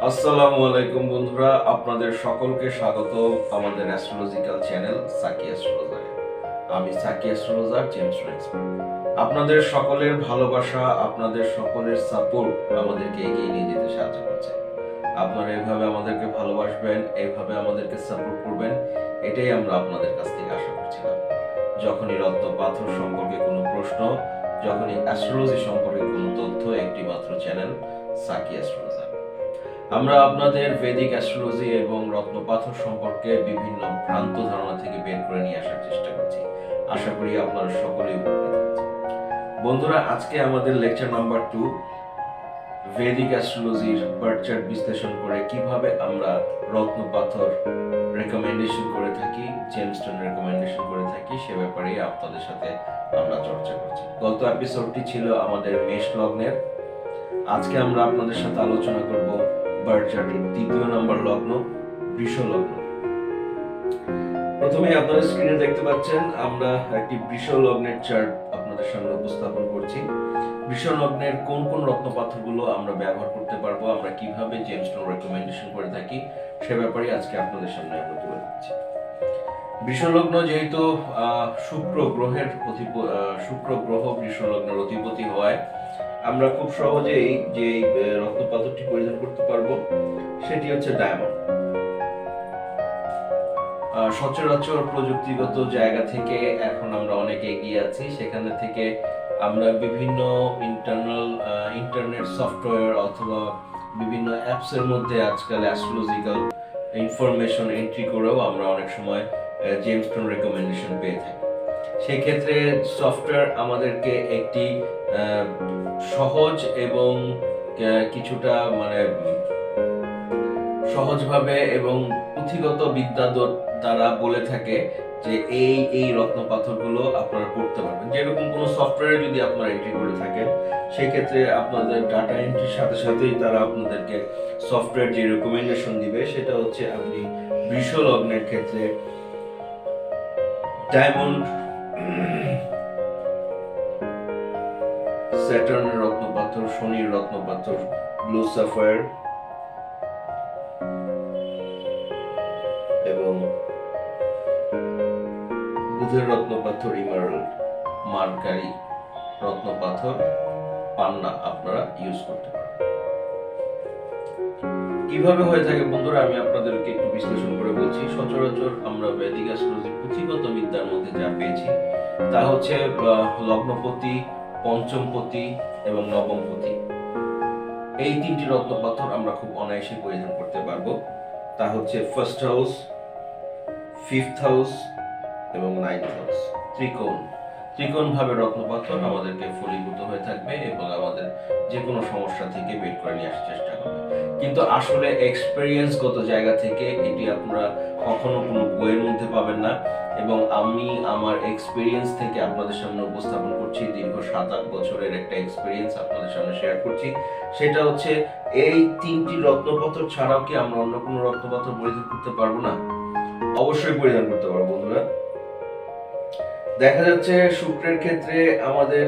আসসালামু আলাইকুম বন্ধুরা, আপনাদের সকলকে স্বাগত আমাদের অ্যাস্ট্রোলজিক্যাল চ্যানেল সাকি অ্যাস্ট্রোলজারে। আমি সাকি অ্যাস্ট্রোলজার জেমস এক্সপার্ট। আপনাদের সকলের ভালোবাসা, আপনাদের সকলের সাপোর্ট আমাদেরকে এগিয়ে নিয়ে যেতে সাহায্য করছে। আপনারা এভাবে আমাদেরকে ভালোবাসবেন, এইভাবে আমাদেরকে সাপোর্ট করবেন, এটাই আমরা আপনাদের কাছ থেকে আশা করছিলাম। যখনই রত্ন পাথর সম্পর্কে কোনো প্রশ্ন, যখনই অ্যাস্ট্রোলজি সম্পর্কে কোনো তথ্য, একটি মাত্র চ্যানেল সাকি অ্যাস্ট্রোলজার। আমরা আপনাদের ভেদিক অ্যাস্ট্রোলজি এবং রত্নপাথর সম্পর্কে বিভিন্ন ভ্রান্ত ধারণা থেকে বের করে নিয়ে আসার চেষ্টা করছি। আশা করি আপনারা সকলেই উপকৃত হচ্ছেন। বন্ধুরা, আজকে আমাদের লেকচার নাম্বার 2, ভেদিক অ্যাস্ট্রোলজির বার্থ চার্ট বিশ্লেষণ করে কিভাবে আমরা রত্নপাথর রেকমেন্ডেশন করে থাকি, জেমস্টোন রেকমেন্ডেশন করে থাকি, সে ব্যাপারে আপনাদের সাথে আমরা চর্চা করছি। গত এপিসোডটি ছিল আমাদের মেষ লগ্নের। আজকে আমরা আপনাদের সাথে আলোচনা করব বার্থ চার্টের দ্বিতীয় নম্বর লগ্ন, বৃষ লগ্ন। প্রথমে আপনারা স্ক্রিনে দেখতে পাচ্ছেন আমরা একটি বৃষ লগ্নের চার্ট আপনাদের সামনে উপস্থাপন করছি। বৃষ লগ্নের কোন কোন রত্নপাথরগুলো আমরা ব্যবহার করতে পারবো, আমরা কিভাবে জেমস্টোন রেকমেন্ডেশন করে থাকি, সে ব্যাপারে আজকে আপনাদের সামনে আমরা তুলে ধরছি। বৃষ লগ্ন যেহেতু শুক্র গ্রহ বৃষ লগ্নের অধিপতি হওয়ায় আমরা খুব সহজেই যে রত্নপাথরটি পরিধান করতে পারবো সেটি হচ্ছে ডায়মন্ড। সচরাচর প্রযুক্তিগত জায়গা থেকে এখন আমরা অনেক এগিয়ে আছি, সেখানে থেকে আমরা বিভিন্ন ইন্টারনেট সফটওয়্যার অথবা বিভিন্ন অ্যাপস এর মধ্যে আজকাল অ্যাস্ট্রোলজিক্যাল ইনফরমেশন এন্ট্রি করেও আমরা অনেক সময় জেমস্টোন রেকমেন্ডেশন পেয়ে থাকি। সেই ক্ষেত্রে সফটওয়্যার আমাদেরকে একটি সহজ এবং কিছুটা সহজভাবে এবং পুঁথিগত বিদ্যা দ্বারা বলে থাকে যে এই রত্নপাথরগুলো আপনারা করতে পারবেন। যেরকম কোনো সফটওয়্যারে যদি আপনারা এন্ট্রি করে থাকেন, সেই ক্ষেত্রে আপনাদের ডাটা এন্ট্রির সাথে সাথেই তারা আপনাদেরকে সফটওয়্যার যে রেকমেন্ডেশন দিবে সেটা হচ্ছে আপনি বৃষ লগ্নের ক্ষেত্রে ডায়মন্ড, স্যাটার্নের রত্নপাথর, শনির রত্নপাথর ব্লু সাফায়ার এবং বুধের রত্নপাথর ইমারাল্ড, মার্কারি রত্নপাথর পান্না আপনারা ইউজ করতে পারেন। কিভাবে হয়ে থাকে বন্ধুরা, আমি আপনাদেরকে একটু বিশ্লেষণ করে বলছি। সচরাচর আমরা বৈদিক অ্যাস্ট্রোলজি পুঁথিগত বিদ্যার মধ্যে যা পেয়েছি তা হচ্ছে লগ্নপতি, পঞ্চমপতি এবং নবমপতি, এই তিনটি রত্নপাথর আমরা খুব অনায়াসে পরিধান করতে পারবো। তা হচ্ছে ফার্স্ট হাউস, ফিফথ হাউস এবং নাইন্থ হাউস। ত্রিকোণ ভাবে রত্নপাথর আমাদেরকে ফলীভূত হয়ে থাকবে এবং আমাদের যে কোনো সমস্যা থেকে বের করে নিয়ে আসার চেষ্টা করবে। কিন্তু আসলে এক্সপেরিয়েন্সগত জায়গা থেকে এটি আপনারা কখনো কোনো বইয়ের মধ্যে পাবেন না, এবং আমি আমার এক্সপেরিয়েন্স থেকে আপনাদের সামনে উপস্থাপন করছি। দীর্ঘ 7-8 বছরের একটা এক্সপেরিয়েন্স আপনাদের সামনে শেয়ার করছি। সেটা হচ্ছে এই তিনটি রত্নপাথর ছাড়াও কি আমরা অন্য কোনো রত্নপাথর পরিধান করতে পারবো না? অবশ্যই পরিধান করতে পারবো বন্ধুরা। দেখা যাচ্ছে শুক্রের ক্ষেত্রে আমাদের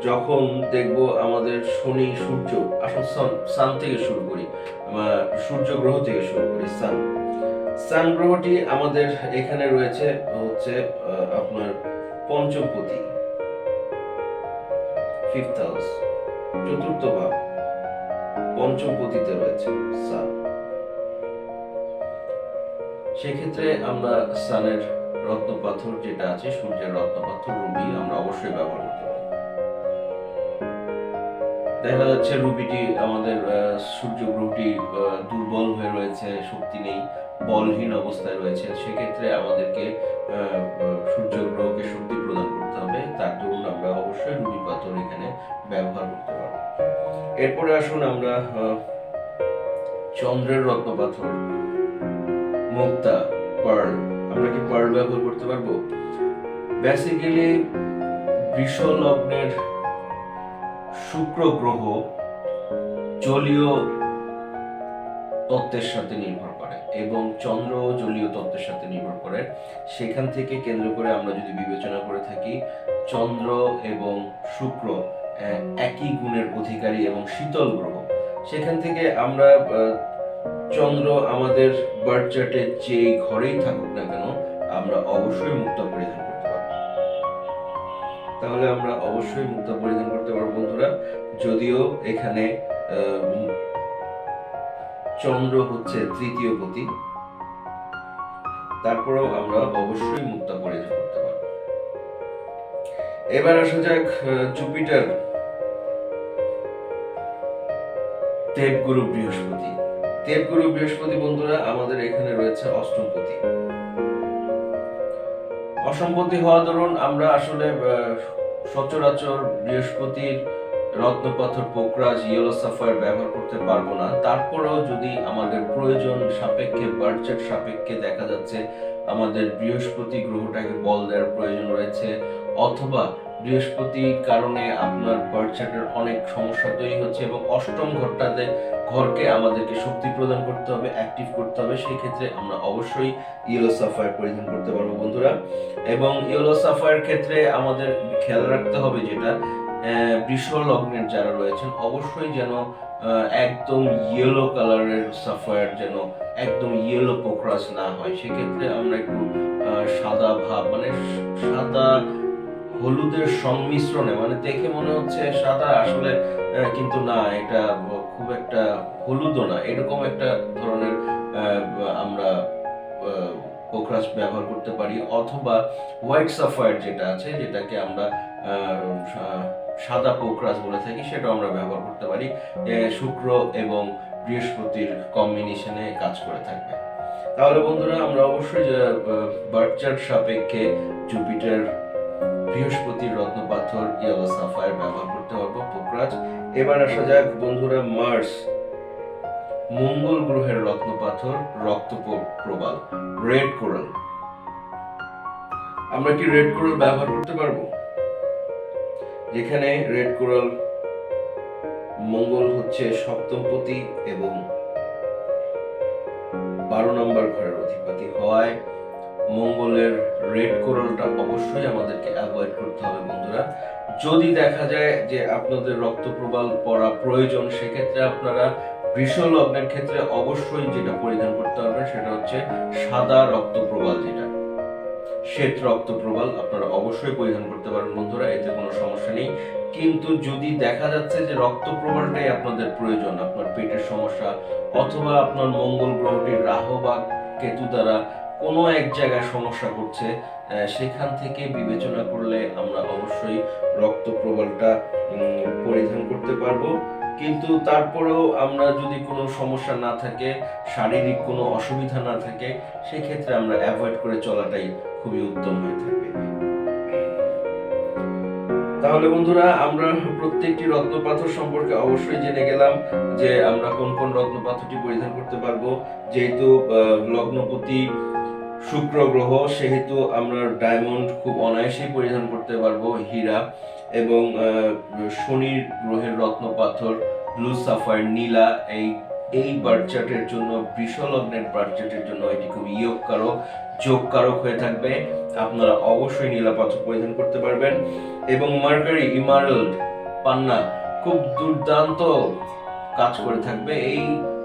যখন দেখবো আমাদের শনি, সূর্য, আসলে সান থেকে শুরু করি, সূর্য গ্রহ থেকে শুরু করি। সান গ্রহটি আমাদের এখানে রয়েছে হচ্ছে আপনার পঞ্চমপতি, ফিফথ হাউস, চতুর্থ ভাব, পঞ্চমপতিতে রয়েছে সান। সেক্ষেত্রে আমরা সানের রত্নপাথর যেটা আছে, সূর্যের রত্নপাথর রুবি, আমরা অবশ্যই ব্যবহার করতে পারি। দেখা যাচ্ছে রুবিটি আমাদের সূর্য গ্রহটি দুর্বল হয়ে রয়েছে, শক্তি নেই, বলহীন অবস্থায় রয়েছে, সেক্ষেত্রে আমাদেরকে সূর্য গ্রহকে শক্তি প্রদান করতে হবে। তার দরুন আমরা অবশ্যই রুবি পাথর এখানে ব্যবহার করতে পারবো। এরপরে আসুন আমরা চন্দ্রের রত্নপাথর, মুক্তা, পার্ল, আমরা কি পার্ল ব্যবহার করতে পারবো? বেসিক্যালি বৃষ লগ্নের শুক্র গ্রহ জলীয় তত্ত্বের সাথে নির্ভর করে। করে এবং চন্দ্র জলীয় তত্ত্বের সাথে নির্ভর করে। সেখান থেকে কেন্দ্র করে আমরা যদি বিবেচনা করে থাকি, চন্দ্র এবং শুক্র একই গুণের অধিকারী এবং শীতল গ্রহ। সেখান থেকে আমরা চন্দ্র আমাদের বার্থ চার্টে যে ঘরেই থাকুক না কেন, আমরা অবশ্যই মুক্তা পরিধান করতে পারবো। তাহলে আমরা অবশ্যই মুক্তা পরিধান করতে পারবো বন্ধুরা। যদিও এখানে চন্দ্র হচ্ছে তৃতীয় পতি, তারপরেও আমরা অবশ্যই মুক্তা পরিধান করতে পারবো। এবার আসা যাক জুপিটার, দেবগুরু বৃহস্পতি। দেবগুরু বৃহস্পতি বন্ধুরা আমাদের এখানে রয়েছে অষ্টমপতি। অষ্টমপতি হওয়া দরুন আমরা আসলে সচরাচর বৃহস্পতির রত্নপাথর পোকরাজ ইয়েলো সাফায়ার ব্যবহার করতে পারবো না। তারপরেও যদি আমাদের প্রয়োজন সাপেক্ষে, বার্থ চার্ট সাপেক্ষে দেখা যাচ্ছে আমাদের বৃহস্পতি গ্রহটাকে বল দেওয়ার প্রয়োজন রয়েছে, অথবা বৃহস্পতির কারণে আপনার বার্থ চার্টের অনেক সমস্যা তৈরি হচ্ছে এবং অষ্টম ঘরকে আমাদেরকে শক্তি প্রদান করতে হবে, অ্যাক্টিভ করতে হবে, সেই ক্ষেত্রে আমরা অবশ্যই ইয়েলো সাফায়ার পরিধান করতে পারবো বন্ধুরা। এবং ইয়েলো সাফায়ার ক্ষেত্রে আমাদের খেয়াল রাখতে হবে যেটা, বৃষ লগ্নের যারা রয়েছেন অবশ্যই যেন একদম ইয়েলো কালারের সাফায়ার, যেন একদম ইয়েলো পোকরাজ না হয়। সেক্ষেত্রে আমরা একটু সাদা ভাব, মানে সাদা হলুদের সংমিশ্রণে, মানে দেখে মনে হচ্ছে সাদা আসলে কিন্তু না, এটা খুব একটা হলুদও না, এরকম একটা ধরনের আমরা পোকরাজ ব্যবহার করতে পারি। অথবা হোয়াইট সাফায়ার যেটা আছে, যেটাকে আমরা সাদা পোকরাজ বলে থাকি, সেটাও আমরা ব্যবহার করতে পারি। শুক্র এবং বৃহস্পতির কম্বিনেশনে কাজ করে থাকবে। তাহলে বন্ধুরা আমরা অবশ্যই বার্থ চার্ট সাপেক্ষে জুপিটার, বৃহস্পতির রত্নপাথর ইয়েলো সাফায়ার ব্যবহার করতে পারবো, পোকরাজ। এবার আসা যাক বন্ধুরা মার্স, মঙ্গল গ্রহের রত্নপাথর রক্ত প্রবাল, রেড কোরাল। আমরা কি রেড কোরাল ব্যবহার করতে পারবো? যেখানে রেড কোরাল, মঙ্গল হচ্ছে সপ্তমপতি এবং 12 নম্বর ঘরের অধিপতি হওয়ায় মঙ্গলের রেড কোরালটা অবশ্যই আমাদেরকে অ্যাভয়েড করতে হবে বন্ধুরা। যদি দেখা যায় যে আপনাদের রক্ত প্রবাল পরা প্রয়োজন, সেক্ষেত্রে আপনারা বৃষ লগ্নের ক্ষেত্রে অবশ্যই যেটা পরিধান করতে হবে সেটা হচ্ছে সাদা রক্ত প্রবাল, যেটা শ্বেত রক্ত প্রবাল আপনারা অবশ্যই পরিধান করতে পারেন বন্ধুরা, এতে কোনো সমস্যা নেই। কিন্তু যদি দেখা যাচ্ছে যে রক্ত প্রবালটাই আপনাদের প্রয়োজন, আপনার পেটের সমস্যা অথবা আপনার মঙ্গল গ্রহটির রাহু বা কেতু দ্বারা কোনো এক জায়গায় সমস্যা করছে, সেখান থেকে বিবেচনা করলে আমরা অবশ্যই রক্ত প্রবালটা পরিধান করতে পারবো। কিন্তু তারপরেও আমরা যদি কোনো সমস্যা না থাকে, শারীরিক কোনো অসুবিধা না থাকে, সেক্ষেত্রে আমরা অ্যাভয়েড করে চলাটাই খুবই উত্তম হয়ে থাকবে। তাহলে বন্ধুরা আমরা প্রত্যেকটি রত্নপাথর সম্পর্কে অবশ্যই জেনে গেলাম যে আমরা কোন কোন রত্নপাথরটি পরিধান করতে পারবো। যেহেতু লগ্নপতি শুক্র গ্রহ, সেহেতু আমরা ডায়মন্ড খুব অনায়াসেই পরিধান করতে পারবো, হীরা। এবং শনির গ্রহের রত্নপাথর ব্লু সাফায়ার, নীলা, এই বার্থ চার্টের জন্য, বৃষ লগ্নের বার্থ চার্টের জন্য এটি খুব যোগকারক হয়ে থাকবে। আপনারা অবশ্যই নীলা পাথর পরিধান করতে পারবেন। এবং মার্কারি, ইমারাল্ড, পান্না খুব দুর্দান্ত কাজ করে থাকবে। এই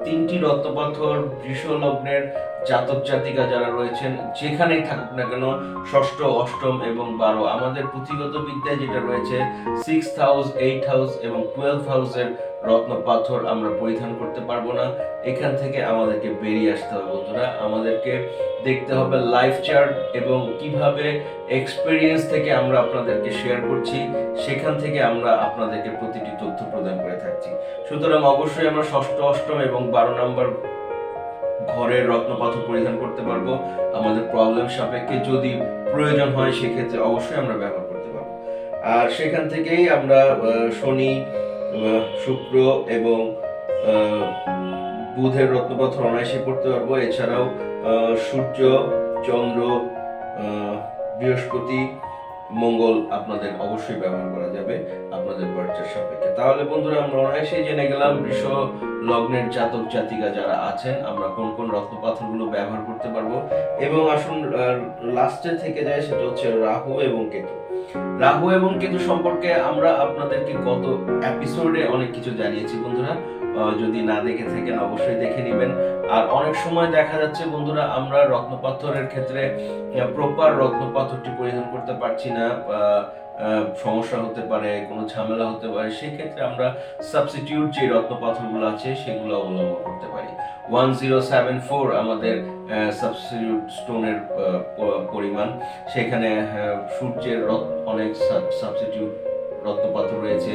তিনটি রত্নপাথর বৃষ লগ্নের জাতক জাতিকা যারা রয়েছেন, যেখানেই থাকুক না কেন, ষষ্ঠ, অষ্টম এবং 12, আমাদের পুঁথিগত বিদ্যায় যেটা রয়েছে 6th হাউস, 8th হাউস এবং 12th হাউসের রত্নপাথর আমরা পরিধান করতে পারবো না। এখান থেকে আমাদেরকে বেরিয়ে আসতে হবে বন্ধুরা। আমাদেরকে দেখতে হবে লাইফ চার্ট এবং কিভাবে এক্সপেরিয়েন্স থেকে আমরা আপনাদেরকে শেয়ার করছি, সেখান থেকে আমরা আপনাদেরকে প্রতিটি তথ্য প্রদান করে থাকছি। সুতরাং অবশ্যই আমরা ষষ্ঠ, অষ্টম এবং 12 নম্বর ঘরের রত্নপাথর পরিধান করতে পারবো আমাদের প্রবলেম সাপেক্ষে। যদি প্রয়োজন হয় সেক্ষেত্রে অবশ্যই আমরা ব্যবহার করতে পারবো। আর সেখান থেকেই আমরা শনি, শুক্র এবং বুধের রত্নপাথর অনায়াসে পড়তে পারবো। এছাড়াও সূর্য, চন্দ্র, বৃহস্পতি মঙ্গল আপনাদের অবশ্যই ব্যবহার করা যাবে আপনাদের বার্থ চার্ট সাপেক্ষে। তাহলে বন্ধুরা আমরা অনায়াসেই জেনে গেলাম বৃষ লগ্নের জাতক জাতিকা যারা আছেন আমরা কোন কোন রত্ন পাথরগুলো ব্যবহার করতে পারবো। এবং আসুন লাস্টে থেকে যায় সেটা হচ্ছে রাহু এবং কেতু। রাহু এবং কেতু সম্পর্কে আমরা আপনাদেরকে গত এপিসোডে অনেক কিছু জানিয়েছি বন্ধুরা, যদি না দেখে থাকেন অবশ্যই দেখে নেবেন। আর অনেক সময় দেখা যাচ্ছে বন্ধুরা আমরা রত্নপাথরের ক্ষেত্রে প্রপার রত্নপাথরটি পরিধান করতে পারছি না, সমস্যা হতে পারে, কোনো ঝামেলা হতে পারে, সেই ক্ষেত্রে আমরা সাবস্টিটিউট যে রত্নপাথরগুলো আছে সেগুলো অবলম্বন করতে পারি। 1074 আমাদের সাবস্টিটিউট স্টোনের পরিমাণ, সেখানে সূর্যের অনেক সাবস্টিটিউট রত্নপাথর রয়েছে,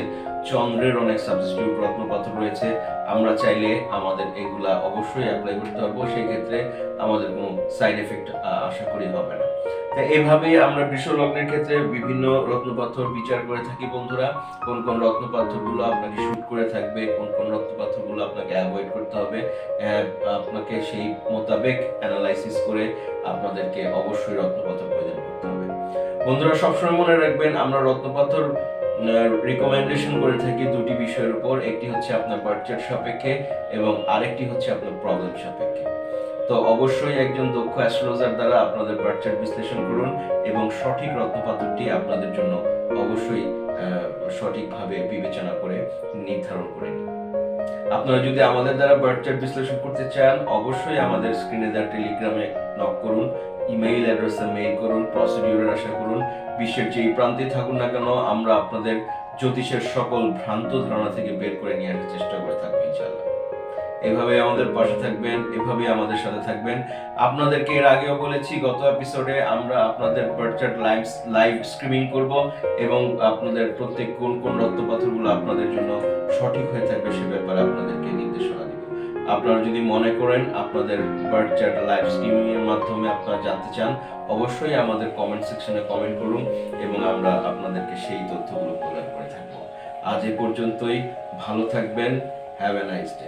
চন্দ্রের অনেক সাবস্টিটিউট রত্নপাথর রয়েছে। আমরা চাইলে আমাদের এগুলা অবশ্যই অ্যাপ্লাই করতে পারবো, সেই ক্ষেত্রে আমাদের কোনো সাইড এফেক্ট আশা করি হবে না। তাই এভাবেই আমরা বৃষ লগ্নের ক্ষেত্রে বিভিন্ন রত্নপাথর বিচার করে থাকি বন্ধুরা। কোন কোন রত্নপাথরগুলো আপনাকে শুট করে থাকবে, কোন কোন রত্নপাথরগুলো আপনাকে অ্যাভয়েড করতে হবে, আপনাকে সেই মোতাবেক অ্যানালাইসিস করে আপনাদেরকে অবশ্যই রত্নপাথর পরিধান করতে হবে। বন্ধুরা সবসময় মনে রাখবেন আমরা রত্নপাথর রিকমেন্ডেশন করে থাকি দুটি বিষয়ের উপর, একটি হচ্ছে আপনার বার্থ চার্ট সাপেক্ষে এবং আরেকটি হচ্ছে আপনার প্রবলেম সাপেক্ষে। তো অবশ্যই একজন দক্ষ অ্যাস্ট্রোলজার দ্বারা আপনাদের বার্থ চার্ট বিশ্লেষণ করুন এবং সঠিক রত্নপাথরটি আপনাদের জন্য অবশ্যই সঠিকভাবে বিবেচনা করে নির্ধারণ করে নিন। আপনারা যদি আমাদের দ্বারা বার্থ চার্ট বিশ্লেষণ করতে চান অবশ্যই আমাদের স্ক্রিনে দেওয়া টেলিগ্রামে নক করুন, ইমেইল অ্যাড্রেসে মেইল করুন, প্রসিডিউরের আশা করুন। বিশ্বের যেই প্রান্তে থাকুন না কেন আমরা আপনাদের জ্যোতিষের সকল ভ্রান্ত ধারণা থেকে বের করে নিয়ে আসার চেষ্টা করে থাকবো ইনশাআল্লাহ। এভাবে আমাদের পাশে থাকবেন, এভাবে আমাদের সাথে থাকবেন। আপনাদেরকে এর আগেও বলেছি গত এপিসোডে আমরা আপনাদের বার্থ চার্ট লাইভ স্ট্রিমিং করব এবং আপনাদের প্রত্যেক কোন কোন রত্নপাথরগুলো আপনাদের জন্য সঠিক হয়ে থাকবে সে ব্যাপারে আপনাদেরকে নির্দেশনা দিব। আপনারা যদি মনে করেন আপনাদের বার্থ চার্ট লাইভ স্ট্রিমিং এর মাধ্যমে আপনারা জানতে চান অবশ্যই আমাদের কমেন্ট সেকশনে কমেন্ট করুন এবং আমরা আপনাদেরকে সেই তথ্যগুলো প্রদান করে থাকবো। আজ এ পর্যন্তই, ভালো থাকবেন, হ্যাভ এ নাইস ডে।